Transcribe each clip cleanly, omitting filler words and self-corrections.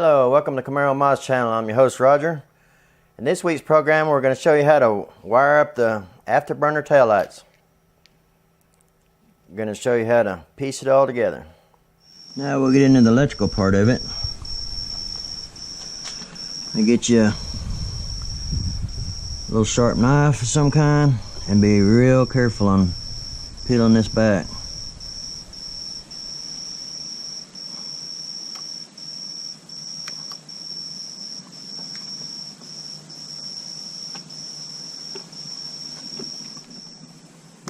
Hello, welcome to Camaro Mods channel. I'm your host Roger. In this week's program we're going to show you how to wire up the afterburner taillights. We're going to show you how to piece it all together. Now we'll get into the electrical part of it. I get you a little sharp knife of some kind and be real careful on peeling this back.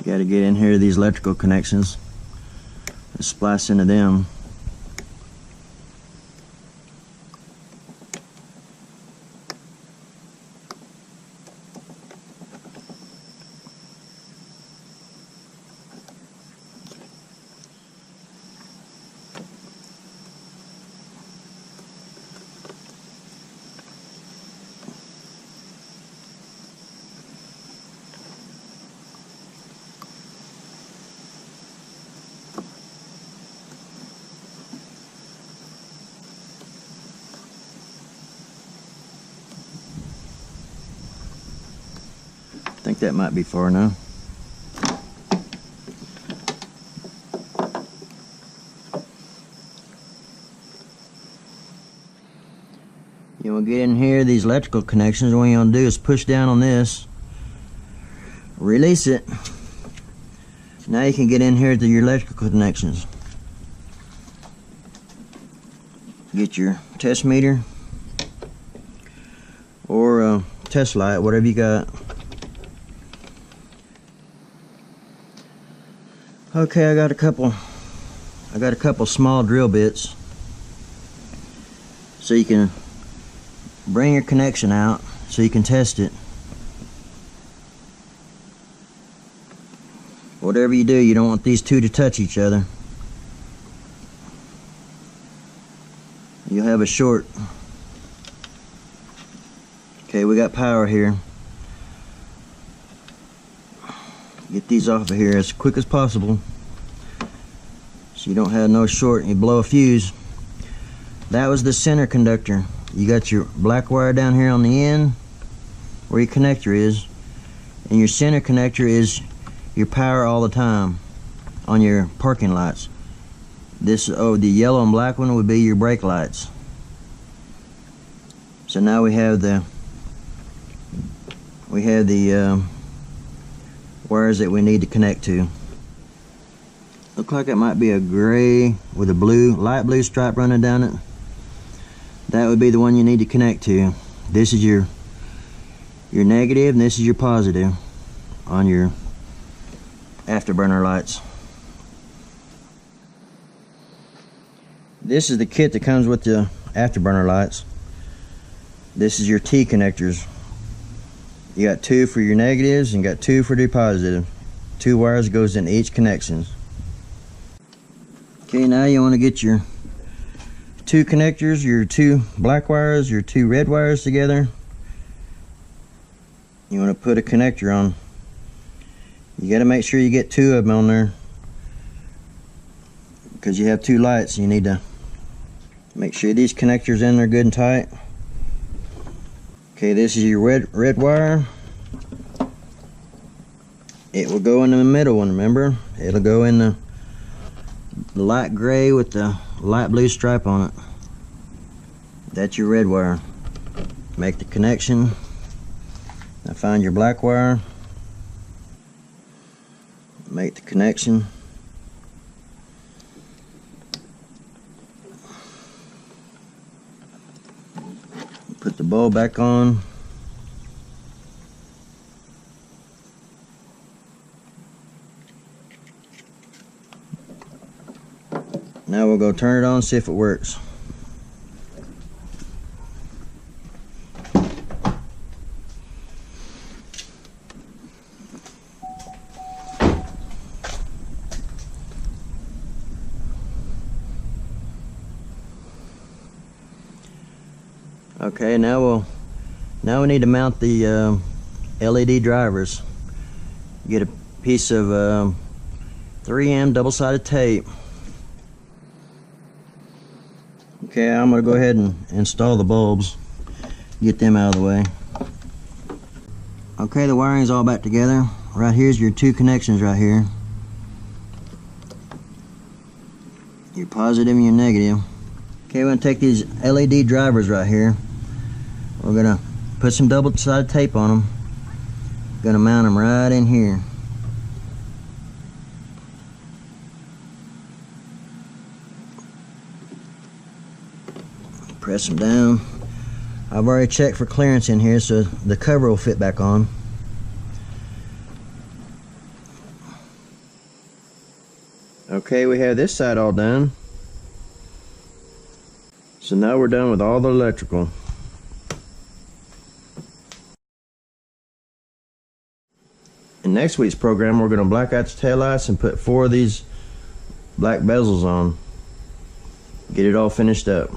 Got to get in here to these electrical connections and splice into them. I think that might be far enough. You want to get in here, these electrical connections, what you want to do is push down on this, release it. Now you can get in here to your electrical connections. Get your test meter or a test light, whatever you got. Okay, I got a couple small drill bits, so you can bring your connection out so you can test it. Whatever you do, you don't want these two to touch each other. You'll have a short. Okay, we got power here. Get these off of here as quick as possible so you don't have no short and you blow a fuse. That was the center conductor. You got your black wire down here on the end where your connector is, and your center connector is your power all the time on your parking lights. The yellow and black one would be your brake lights. So now we have the wires that we need to connect to. Look like it might be a gray with a light blue stripe running down it. That would be the one you need to connect to. This is your negative and this is your positive on your afterburner lights. This is the kit that comes with the afterburner lights. This is your T connectors. You got two for your negatives and got two for the positive. Two wires goes in each connection. Okay, now you want to get your two connectors, your two black wires, your two red wires together. You want to put a connector on. You got to make sure you get two of them on there because you have two lights and you need to make sure these connectors in there good and tight. Okay, this is your red wire. It will go in the middle one, remember? It'll go in the light gray with the light blue stripe on it. That's your red wire. Make the connection. Now find your black wire. Make the connection. Put the bulb back on. Now we'll go turn it on, see if it works. Okay, now we need to mount the LED drivers. Get a piece of 3M double-sided tape. Okay, I'm gonna go ahead and install the bulbs, get them out of the way. Okay, the wiring's all back together. Right here's your two connections right here. Your positive and your negative. Okay, we're gonna take these LED drivers right here. We're gonna put some double-sided tape on them. Gonna mount them right in here. Press them down. I've already checked for clearance in here, so the cover will fit back on. Okay, we have this side all done. So now we're done with all the electrical. In next week's program, we're going to black out the taillights and put 4 of these black bezels on. Get it all finished up.